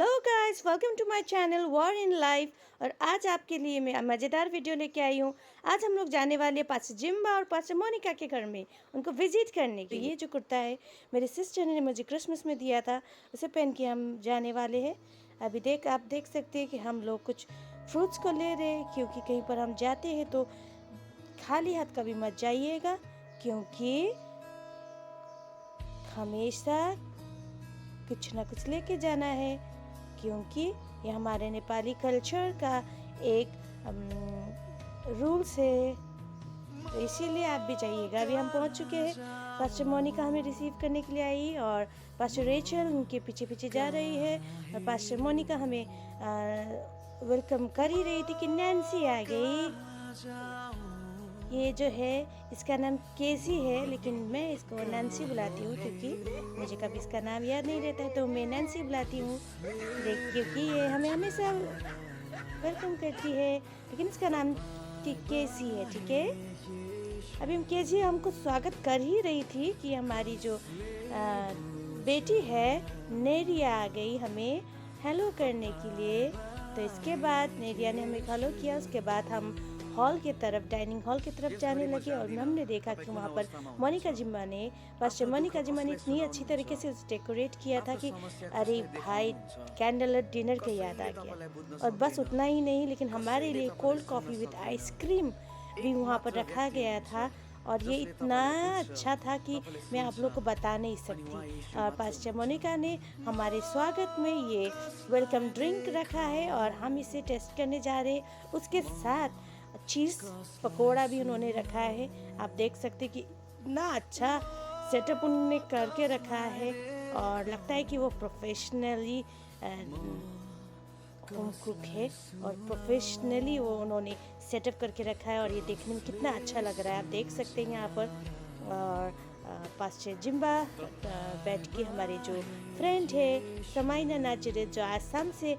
Hello guys, welcome to my channel war in life. और आज आपके लिए मैं मज़ेदार वीडियो लेके आई हूँ। आज हम लोग जाने वाले पास्टर जिम्बा और पास्टर मोनिका के घर में उनको विजिट करने के लिए। ये जो कुर्ता है मेरे सिस्टर ने मुझे क्रिसमस में दिया था, उसे पहन के हम जाने वाले हैं। अभी आप देख सकते हैं कि हम लोग कुछ फ्रूट्स को ले रहे हैं, क्योंकि कहीं पर हम जाते हैं तो खाली हाथ कभी मत जाइएगा, क्योंकि हमेशा कुछ ना कुछ लेके जाना है, क्योंकि ये हमारे नेपाली कल्चर का एक रूल्स है। तो इसीलिए आप भी जाइएगा। अभी हम पहुंच चुके हैं। पास्टर मोनिका हमें रिसीव करने के लिए आई और पास्टर रेचल उनके पीछे पीछे जा रही है। और पास्टर मोनिका हमें वेलकम कर ही रही थी कि नैन्सी आ गई। ये जो है इसका नाम केसी है, लेकिन मैं इसको नैन्सी बुलाती हूँ, क्योंकि मुझे कभी इसका नाम याद नहीं रहता है तो मैं नैन्सी बुलाती हूँ, क्योंकि ये हमें हमेशा वेलकम करती है। लेकिन इसका नाम केसी है, ठीक है। अभी केसी हमको स्वागत कर ही रही थी कि हमारी जो बेटी है नेरिया आ गई हमें हेलो करने के लिए। तो इसके बाद नेरिया ने हमें हेलो किया। उसके बाद हम हॉल की तरफ, डाइनिंग हॉल की तरफ जाने लगे और हमने देखा कि वहाँ पर मोनिका जिम्बा ने, पास्टर मोनिका जिम्बा ने इतनी अच्छी तरीके से उसे डेकोरेट किया था कि अरे भाई, कैंडल डिनर के याद आ गया। और बस उतना ही नहीं, लेकिन हमारे लिए कोल्ड कॉफ़ी विद आइसक्रीम भी वहाँ पर रखा गया था। और ये इतना अच्छा था कि मैं आप लोग को बता नहीं सकती। और पास्टर मोनिका ने हमारे स्वागत में ये वेलकम ड्रिंक रखा है और हम इसे टेस्ट करने जा रहे हैं। उसके साथ चीज़ पकोड़ा भी उन्होंने रखा है। आप देख सकते कि इतना अच्छा सेटअप उन्होंने करके रखा है और लगता है कि वो प्रोफेशनली होम कुक है और प्रोफेशनली वो उन्होंने सेटअप करके रखा है। और ये देखने में कितना अच्छा लग रहा है, आप देख सकते हैं यहाँ पर। और पास्टर जिम्बा बैठ के हमारे जो फ्रेंड है समाइना नाजिर, जो आसाम से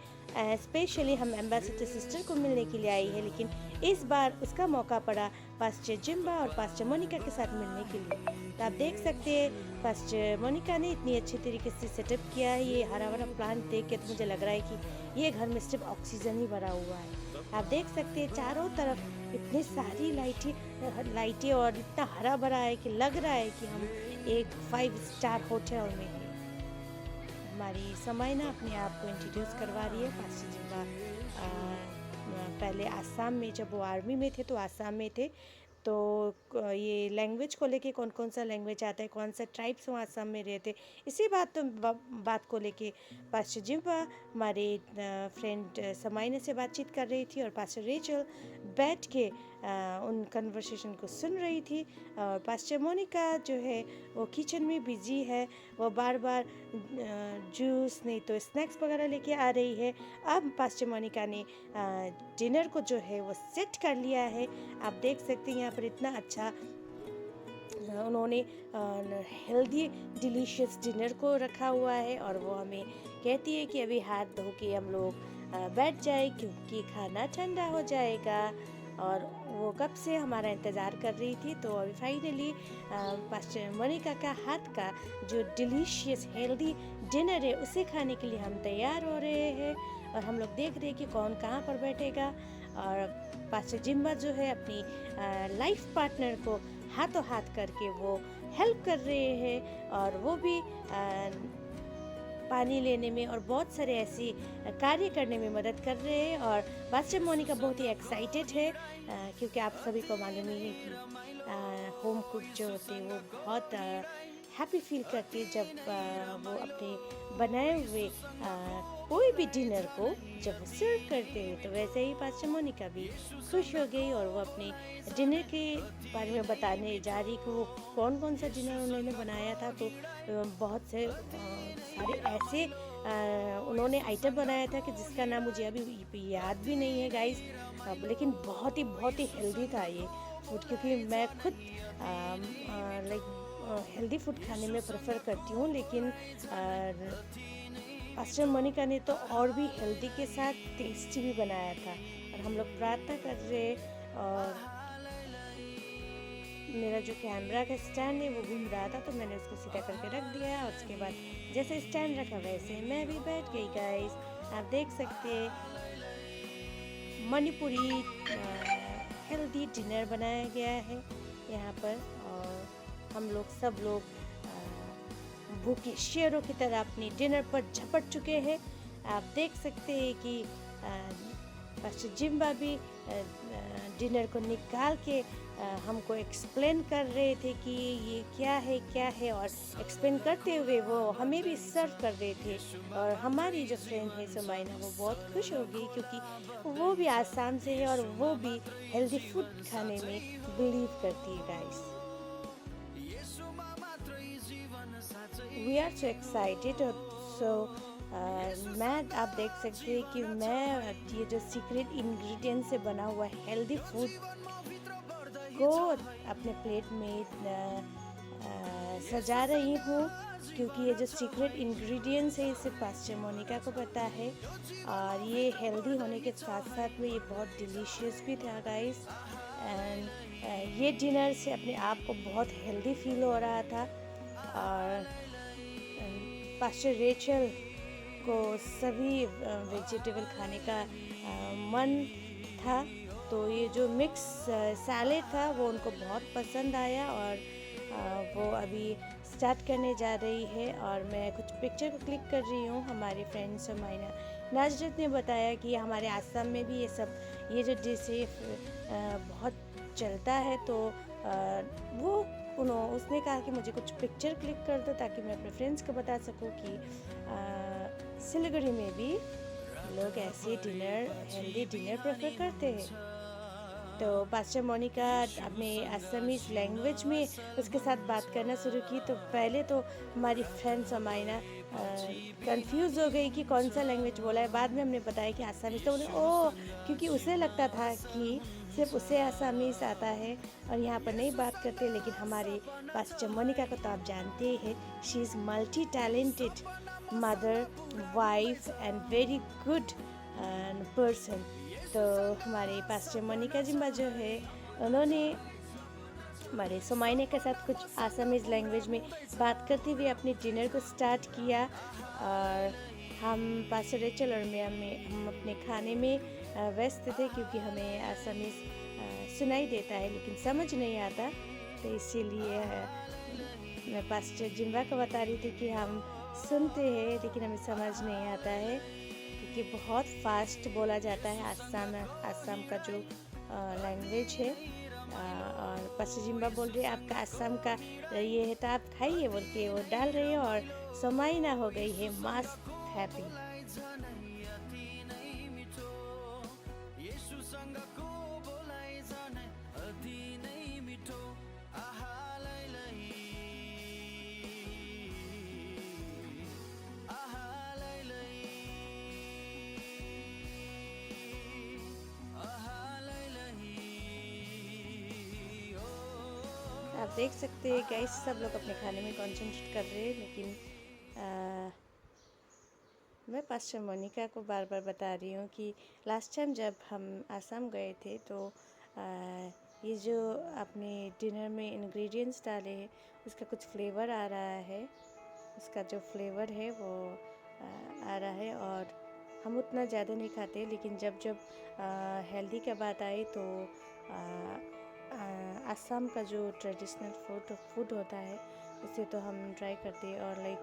स्पेशली हम एम्बेसडर सिस्टर को मिलने के लिए आई है, लेकिन इस बार उसका मौका पड़ा पास्टर जिम्बा और पास्टर मोनिका के साथ मिलने के लिए। तो आप देख सकते हैं पास्टर मोनिका ने इतनी अच्छी तरीके से सेटअप किया है। ये हरा भरा प्लांट देख के तो मुझे लग रहा है कि ये घर में सिर्फ ऑक्सीजन ही भरा हुआ है। आप देख सकते हैं चारों तरफ इतनी सारी लाइटें और इतना हरा भरा है कि लग रहा है कि हम एक 5 स्टार होटल में हैं। हमारी समाइना अपने आप को इंट्रोड्यूस करवा रही है। पास्टर जिम्बा पहले आसाम में, जब वो आर्मी में थे तो आसाम में थे, तो ये लैंग्वेज को लेके कौन कौन सा लैंग्वेज आता है, कौन सा ट्राइब्स वहाँ आसाम में रहते, इसी बात को लेके पास्टर जिम्बा हमारे फ्रेंड समाइना से बातचीत कर रही थी और पास्टर रेचल बैठ के उन कन्वर्सेशन को सुन रही थी। और पास्टर मोनिका जो है वो किचन में बिजी है, वो बार बार जूस नहीं तो स्नैक्स वगैरह लेके आ रही है। अब पास्टर मोनिका ने डिनर को जो है वो सेट कर लिया है। आप देख सकते हैं यहाँ पर इतना अच्छा उन्होंने हेल्दी डिलीशियस डिनर को रखा हुआ है। और वो हमें कहती है कि अभी हाथ धो के हम लोग बैठ जाए, क्योंकि खाना ठंडा हो जाएगा। और वो कब से हमारा इंतज़ार कर रही थी। तो अभी फाइनली पास्टर मोनिका का हाथ का जो डिलीशियस हेल्दी डिनर है उसे खाने के लिए हम तैयार हो रहे हैं। और हम लोग देख रहे हैं कि कौन कहाँ पर बैठेगा। और पास्टर जिम्बा जो है अपनी लाइफ पार्टनर को हाथों हाथ करके वो हेल्प कर रहे हैं, और वो भी पानी लेने में और बहुत सारे ऐसी कार्य करने में मदद कर रहे हैं। और पास्टर मोनिका बहुत ही एक्साइटेड है, क्योंकि आप सभी को मालूम ही है कि होम कुक जो होते हैं वो बहुत हैप्पी फील करती है जब वो अपने बनाए हुए कोई भी डिनर को जब वो सर्व करते हैं। तो वैसे ही पास्टर मोनिका भी खुश हो गई और वो अपने डिनर के बारे में बताने जा रही कि वो कौन कौन सा डिनर उन्होंने बनाया था। तो बहुत से सारे ऐसे उन्होंने आइटम बनाया था कि जिसका नाम मुझे अभी याद भी नहीं है गाइस, लेकिन बहुत ही हेल्दी था ये फूड, क्योंकि मैं खुद लाइक हेल्दी फूड खाने में प्रेफर करती हूँ। लेकिन पास्टर मोनिका ने तो और भी हेल्दी के साथ टेस्टी भी बनाया था। और हम लोग प्रार्थना कर रहे, और मेरा जो कैमरा का स्टैंड है वो घूम रहा था तो मैंने उसको सीधा करके रख दिया। और उसके बाद जैसे स्टैंड रखा वैसे मैं भी बैठ गई गाइस। आप देख सकते हैं मणिपुरी हेल्दी डिनर बनाया गया है यहाँ पर। और हम लोग सब लोग भूखे शेरों की तरह अपनी डिनर पर झपट चुके हैं। आप देख सकते हैं कि पास्टर जिम्बा भी डिनर को निकाल के हमको एक्सप्लेन कर रहे थे कि ये क्या है, और एक्सप्लेन करते हुए वो हमें भी सर्व कर रहे थे। और हमारी जो फ्रेंड है समाइना, वो बहुत खुश हो गई क्योंकि वो भी आसाम से है और वो भी हेल्दी फूड खाने में बिलीव करती है guys. We are so excited. So मैं आप देख सकते हैं कि मैं ये जो सीक्रेट इंग्रेडिएंट से बना हुआ हेल्दी फूड को अपने प्लेट में सजा रही हूँ, क्योंकि ये जो सीक्रेट इंग्रेडिएंट्स है इसे पास्टर मोनिका को पता है। और ये हेल्दी होने के साथ साथ में ये बहुत डिलीशियस भी था गाइस। एंड ये डिनर से अपने आप को बहुत हेल्दी फील हो रहा था। और पास्टर रेचल को सभी वेजिटेबल खाने का मन था, तो ये जो मिक्स सैलेड था वो उनको बहुत पसंद आया। और वो अभी स्टार्ट करने जा रही है और मैं कुछ पिक्चर को क्लिक कर रही हूँ। हमारी फ्रेंड समाइना नाजरत ने बताया कि हमारे आसाम में भी ये जो डिश है बहुत चलता है, तो उसने कहा कि मुझे कुछ पिक्चर क्लिक कर दो ताकि मैं अपने फ्रेंड्स को बता सकूं कि सिलीगुड़ी में भी लोग ऐसे हेल्दी डिनर प्रेफर करते हैं। तो पास्टर मोनिका अपने असमीज लैंग्वेज में उसके साथ बात करना शुरू की। तो पहले तो हमारी फ्रेंड समाइना कंफ्यूज हो गई कि कौन सा लैंग्वेज बोला है। बाद में हमने बताया कि आसामीज, तो उन्हें क्योंकि उसे लगता था कि सिर्फ उसे आसामीज आता है और यहाँ पर नहीं बात करते। लेकिन हमारे पास्टर मोनिका को तो आप जानते ही हैं, she is multi talented mother, wife and very good person. तो हमारे पास्टर मोनिका जिम्बा जो है, उन्होंने हमारे समाइने के साथ कुछ आसामीज लैंग्वेज में बात करते हुए अपने डिनर को स्टार्ट किया। और हम पास्टर रेचल और हम अपने खाने में व्यस्त थे, क्योंकि हमें आसामीज सुनाई देता है लेकिन समझ नहीं आता। तो इसीलिए मैं पास्टर जिम्बा को बता रही थी कि हम सुनते हैं लेकिन हमें समझ नहीं आता है, क्योंकि बहुत फास्ट बोला जाता है आसाम का जो लैंग्वेज है। और पास्टर जिम्बा बोल रहे हैं आपका आसाम का ये है तो आप खाइए बोल के वो डाल रहे हैं। और समाइना हो गई है मस्त हैप्पी। आप देख सकते हैं गाइस, सब लोग अपने खाने में कंसंट्रेट कर रहे हैं। लेकिन मैं पास्टर मोनिका को बार बार बता रही हूँ कि लास्ट टाइम जब हम आसाम गए थे तो ये जो अपने डिनर में इंग्रेडिएंट्स डाले हैं उसका कुछ फ्लेवर आ रहा है। उसका जो फ्लेवर है वो आ रहा है। और हम उतना ज़्यादा नहीं खाते, लेकिन जब हेल्दी का बात आई तो आसाम का जो ट्रेडिशनल फूड होता है उसे तो हम ट्राई करते हैं। और लाइक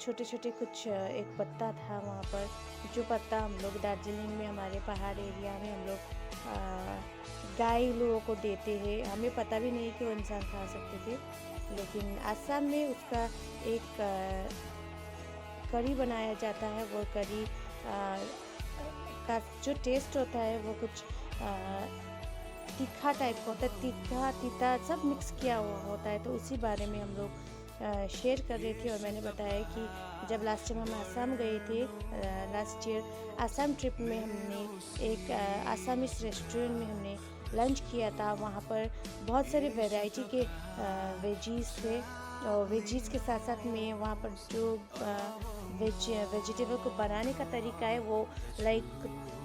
छोटे छोटे कुछ एक पत्ता था वहाँ पर, जो पत्ता हम लोग दार्जिलिंग में हमारे पहाड़ एरिया में हम लोग गाय लोगों को देते हैं। हमें पता भी नहीं कि वो इंसान खा सकते थे, लेकिन आसाम में उसका एक करी बनाया जाता है। वो करी का जो टेस्ट होता है वो कुछ तीखा टाइप का होता है, तीखा तीता सब मिक्स किया हुआ होता है। तो उसी बारे में हम लोग शेयर कर रहे थे। और मैंने बताया कि जब लास्ट टाइम हम आसाम गए थे, लास्ट ईयर आसाम ट्रिप में हमने एक आसामीज रेस्टोरेंट में हमने लंच किया था। वहाँ पर बहुत सारे वैरायटी के वेजीज थे, और वेजीज के साथ साथ में वहाँ पर जो वेजिटेबल को बनाने का तरीका है वो like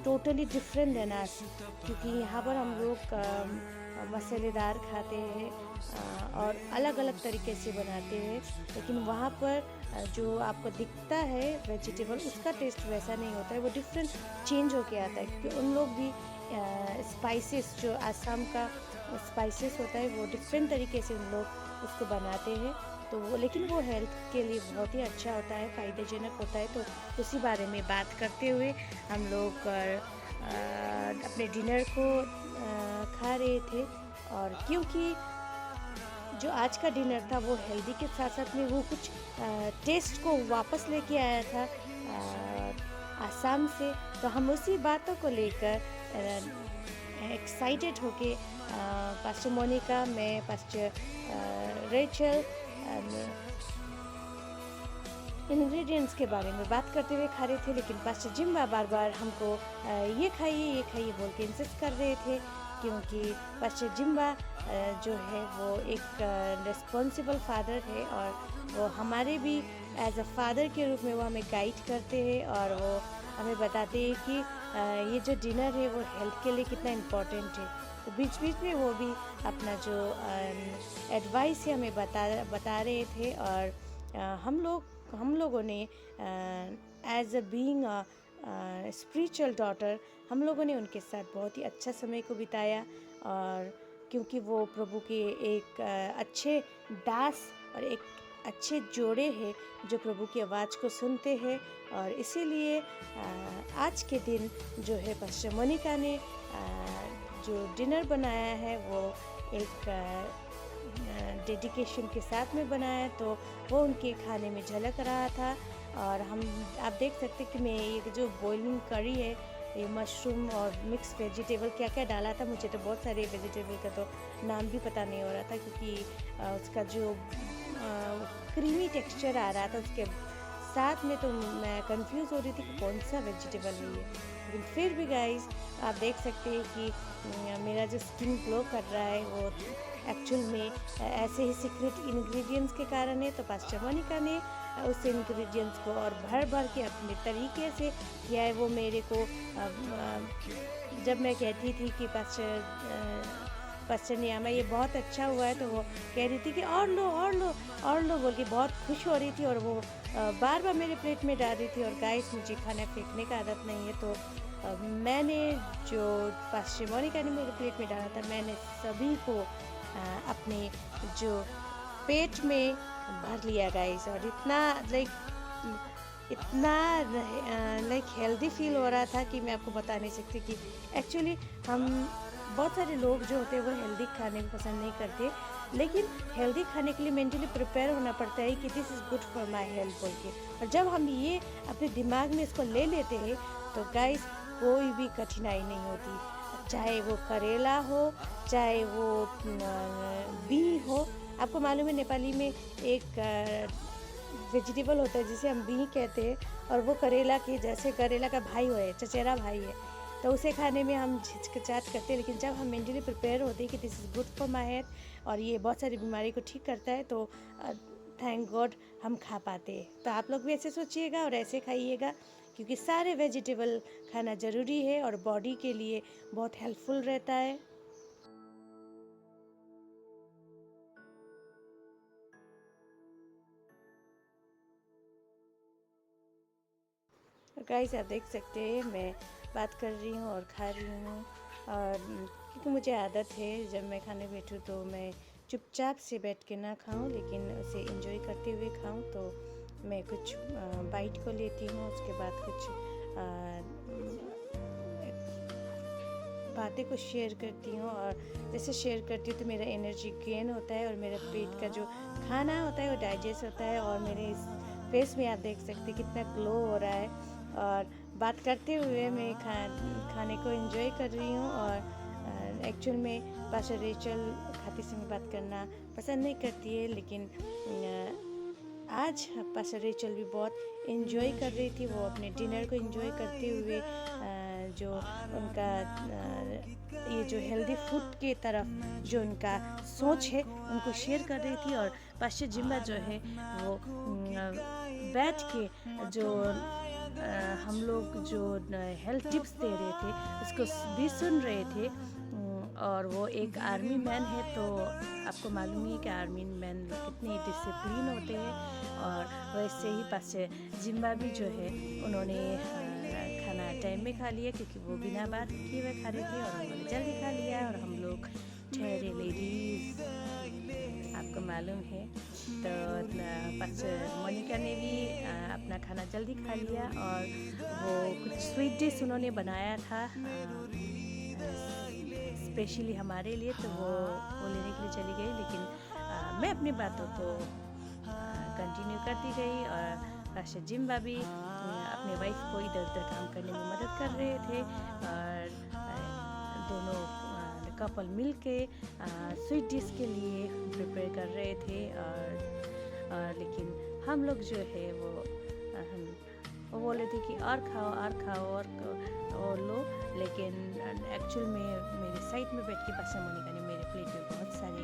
totally different than us, क्योंकि यहाँ पर हम लोग मसालेदार खाते हैं और अलग अलग तरीके से बनाते हैं। लेकिन वहाँ पर जो आपको दिखता है वेजिटेबल उसका टेस्ट वैसा नहीं होता है, वो डिफरेंट चेंज होके आता है, क्योंकि उन लोग भी स्पाइसेस जो आसाम का स्पाइसेस होता है वो डिफरेंट तरीके से उन लोग उसको बनाते हैं। तो वो लेकिन वो हेल्थ के लिए बहुत ही अच्छा होता है, फ़ायदेजनक होता है। तो उसी बारे में बात करते हुए हम लोग अपने डिनर को खा रहे थे। और क्योंकि जो आज का डिनर था वो हेल्दी के साथ साथ में वो कुछ टेस्ट को वापस लेके आया था आसाम से, तो हम उसी बातों को लेकर एक्साइटेड होके पास्टर मोनिका, मैं, पास्टर रेचल इंग्रेडिएंट्स के बारे में बात करते हुए खा रहे थे। लेकिन पास्टर जिम्बा बार बार हमको ये खाइए बोल के इंसिस्ट कर रहे थे, क्योंकि पास्टर जिम्बा जो है वो एक रिस्पॉन्सिबल फादर है और वो हमारे भी एज अ फादर के रूप में वो हमें गाइड करते हैं और वो हमें बताते हैं कि ये जो डिनर है वो हेल्थ के लिए कितना इम्पोर्टेंट है। तो बीच बीच में वो भी अपना जो एडवाइस है हमें बता रहे थे। और हम लोगों ने as a being spiritual daughter हम लोगों ने उनके साथ बहुत ही अच्छा समय को बिताया। और क्योंकि वो प्रभु के एक अच्छे दास और एक अच्छे जोड़े हैं जो प्रभु की आवाज़ को सुनते हैं, और इसीलिए आज के दिन जो है पास्टर मोनिका ने जो डिनर बनाया है वो एक डेडिकेशन के साथ में बनाया, तो वो उनके खाने में झलक रहा था। और आप देख सकते कि मैं ये जो बॉइलिंग करी है, ये मशरूम और मिक्स वेजिटेबल क्या क्या डाला था, मुझे तो बहुत सारे वेजिटेबल का तो नाम भी पता नहीं हो रहा था, क्योंकि उसका जो क्रीमी टेक्सचर आ रहा था उसके साथ में, तो मैं कंफ्यूज हो रही थी कि कौन सा वेजिटेबल है ये। लेकिन फिर भी गाइस आप देख सकते हैं कि मेरा जो स्किन ग्लो कर रहा है वो एक्चुअल में ऐसे ही सीक्रेट इंग्रेडिएंट्स के कारण है। तो पास्टर मोनिका ने उस इंग्रेडिएंट्स को और भर के अपने तरीके से किया है। वो मेरे को जब मैं कहती थी कि पास्टर नियामा ये बहुत अच्छा हुआ है, तो वो कह रही थी कि और लो बोल के बहुत खुश हो रही थी, और वो बार बार मेरे प्लेट में डाल रही थी। और गाइस मुझे खाना फेंकने का आदत नहीं है, तो मैंने जो पास्टर मोनिका ने मेरे प्लेट में डाला था मैंने सभी को अपने जो पेट में भर लिया गाइस। और इतना हेल्दी फील हो रहा था कि मैं आपको बता नहीं सकती कि एक्चुअली हम बहुत सारे लोग जो होते हैं वो हेल्दी खाने को पसंद नहीं करते, लेकिन हेल्दी खाने के लिए मेंटली प्रिपेयर होना पड़ता है कि this is good for my health बोल के। और जब हम ये अपने दिमाग में इसको ले लेते हैं तो गाइस कोई भी कठिनाई नहीं होती, चाहे वो करेला हो, चाहे वो बी हो। आपको मालूम है नेपाली में एक वेजिटेबल होता है जिसे हम बी कहते हैं, और वो करेला के जैसे करेला का भाई है, चचेरा भाई है, तो उसे खाने में हम हिचकिचाहट करते हैं। लेकिन जब हम मेंटली प्रिपेयर होते हैं कि this is good for my health और ये बहुत सारी बीमारी को ठीक करता है, तो थैंक गॉड हम खा पाते हैं। तो आप लोग भी ऐसे सोचिएगा और ऐसे खाइएगा, क्योंकि सारे वेजिटेबल खाना ज़रूरी है और बॉडी के लिए बहुत हेल्पफुल रहता है। गाइस आप देख सकते हैं मैं बात कर रही हूँ और खा रही हूँ, और क्योंकि मुझे आदत है जब मैं खाने बैठूँ तो मैं चुपचाप से बैठ के ना खाऊं, लेकिन उसे एंजॉय करते हुए खाऊं। तो मैं कुछ बाइट को लेती हूँ, उसके बाद कुछ बातें को शेयर करती हूँ, और जैसे शेयर करती हूँ तो मेरा एनर्जी गेन होता है और मेरा पेट का जो खाना होता है वो डाइजेस्ट होता है। और मेरे इस फेस में आप देख सकते हैं कितना ग्लो हो रहा है, और बात करते हुए मैं खाने को एंजॉय कर रही हूँ। और एक्चुअल में पास्टर रेचल खाते समय बात करना पसंद नहीं करती है, लेकिन आज पास्टर रेचल भी बहुत एंजॉय कर रही थी। वो अपने डिनर को एंजॉय करते हुए जो उनका ये जो हेल्दी फूड के तरफ जो उनका सोच है उनको शेयर कर रही थी। और पास्टर जिम्बा जो है वो बैठ के जो हम लोग जो हेल्थ टिप्स दे रहे थे उसको भी सुन रहे थे। और वो एक आर्मी मैन है, तो आपको मालूम ही है कि आर्मी मैन कितने डिसिप्लिन होते हैं। और वैसे ही पास्टर जिम्बा भी जो है उन्होंने खाना टाइम में खा लिया, क्योंकि वो बिना बात किए हुए खा रहे थे और उन्होंने जल्दी खा लिया। और हम लोग ठहरे लेडीज़, आपको मालूम है। तो पास्टर मोनिका ने भी अपना खाना जल्दी खा लिया, और वो कुछ स्वीट डिश उन्होंने बनाया था स्पेशली हमारे लिए, तो वो लेने के लिए चली गई। लेकिन मैं अपनी बातों को कंटिन्यू करती गई, और पास्टर जिम्बा भी अपने वाइफ को इधर उधर काम करने में मदद कर रहे थे, और दोनों कपल मिल के स्वीट डिश के लिए प्रिपेयर कर रहे थे। और लेकिन हम लोग जो है वो बोल रहे थे कि और खाओ और लो। लेकिन एक्चुअल में मेरे साइड में बैठ के पास्टर मोनिका ने मेरे प्लेट में बहुत सारे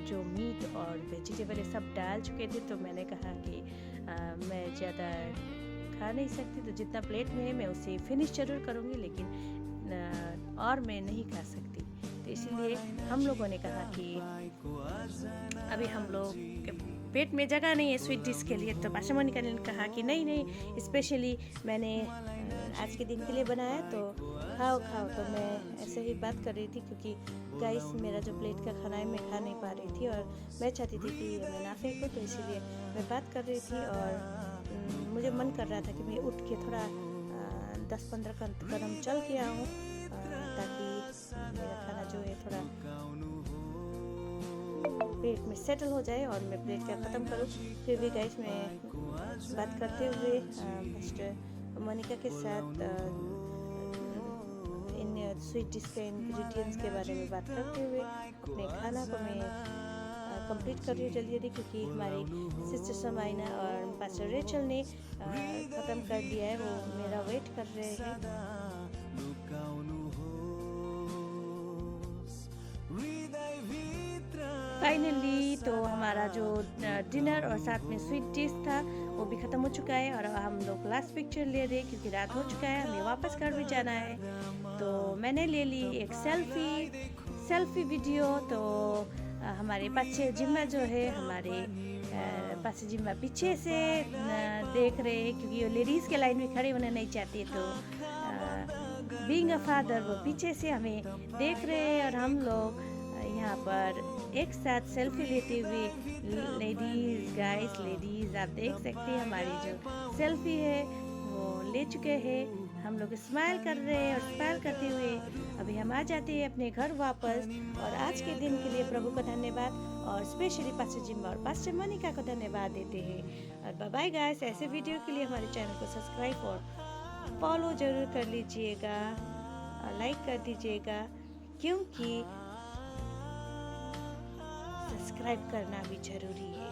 जो मीट और वेजिटेबल सब डाल चुके थे, तो मैंने कहा कि मैं ज़्यादा खा नहीं सकती, तो जितना प्लेट में है मैं उसे फिनिश ज़रूर करूँगी, लेकिन और मैं नहीं खा सकती। तो इसीलिए हम लोगों ने कहा कि अभी हम लोग के पेट में जगह नहीं है स्वीट डिश के लिए। तो पास्टर मोनिका ने कहा कि नहीं, स्पेशली मैंने आज के दिन के लिए बनाया, तो खाओ। तो मैं ऐसे ही बात कर रही थी, क्योंकि गाइस मेरा जो प्लेट का खाना है मैं खा नहीं पा रही थी, और मैं चाहती थी कि मैं ना फेंकूं, तो इसीलिए मैं बात कर रही थी। और मुझे मन कर रहा था कि मैं उठ के थोड़ा 10-15 कदम चल के आऊँ, ताकि मेरा खाना जो है थोड़ा पेट में सेटल हो जाए और मैं प्लेट का ख़त्म करूँ। फिर भी गाइस मैं बात करते हुए पास्टर मोनिका के साथ इन स्वीट डिश के इंग्रेडिएंट्स के बारे में बात करते हुए अपने खाना को मैं कंप्लीट कर रही हूँ जल्दी, क्योंकि हमारी सिस्टर समाइना और पास्टर रेचल ने ख़त्म कर दिया है, वो मेरा वेट कर रहे हैं। फाइनली तो हमारा जो डिनर और साथ में स्वीट डिश था वो भी ख़त्म हो चुका है, और हम लोग लास्ट पिक्चर ले रहे क्योंकि रात हो चुका है, हमें वापस घर भी जाना है। तो मैंने ले ली एक सेल्फी वीडियो। तो हमारे पास्टर जिम्मा जो है, हमारे पास्टर जिम्मा पीछे से देख रहे हैं, क्योंकि वो लेडीज़ के लाइन में खड़े होना नहीं चाहते, तो बीइंग अ फादर वो पीछे से हमें देख रहे हैं। और हम लोग यहाँ पर एक साथ सेल्फी लेते हुए, लेडीज़ आप देख सकते हैं हमारी जो सेल्फी है वो ले चुके हैं। हम लोग स्माइल कर रहे हैं, और स्माइल करते हुए अभी हम आ जाते हैं अपने घर वापस। और आज के दिन के लिए प्रभु का धन्यवाद, और स्पेशली पास्टर जिम्बा और पास्टर मोनिका को धन्यवाद देते हैं। और बाय बाय गाइस, ऐसे वीडियो के लिए हमारे चैनल को सब्सक्राइब और फॉलो ज़रूर कर लीजिएगा, और लाइक कर दीजिएगा, क्योंकि सब्सक्राइब करना भी ज़रूरी है।